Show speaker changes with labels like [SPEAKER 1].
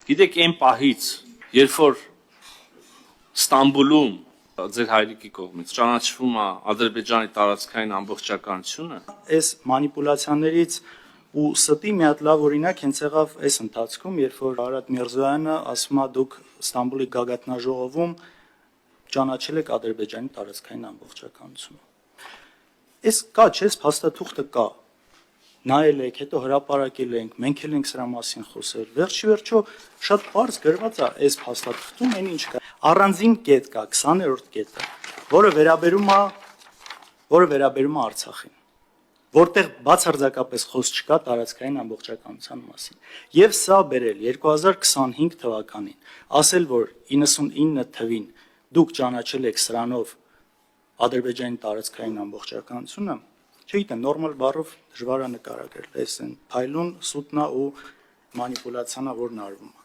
[SPEAKER 1] Գիտեք, այն պահից, երբ որ Ստամբուլում ձեր հայրիկի կողմից ճանաչվում է Ադրբեջանի տարածքային ամբողջականությունը,
[SPEAKER 2] այս մանիպուլյացիաներից ու ստի մի հատ լավ օրինակ հենց եղավ այս ընթացքում, երբ որ Արադ Միրզոյանը ասում է դուք Ստամբուլի գագաթնաժողովում ճանաչել եք Ադրբեջանի տարածքային ամբողջականությունը։ Այս կա, չէ՞, փաստաթուղթը կա։ Նայել եք, հետո հրապարակել ենք, մենք էլ ենք սրա մասին խոսել։ Վերջիվերջո շատ բարձ գրված է այս փաստաթղթում, այն ինչ կա։ Առանձին կետ կա, 20-րդ կետը, որը վերաբերում է Արցախին, որտեղ բացարձակապես խոսք չկա տարածքային ամբողջականության մասին։ Եվ սա բերել 2025 թվականին, ասել, որ 99 թվին դուք ճանաչել եք սրանով Ադրբեջանի տարածքային ամբողջականությունը, չգիտեմ, նորմալ բառով դժվար է նկարագրել, այս այն փայլուն, սուտնա ու մանիպուլյացիան, որն արվում է։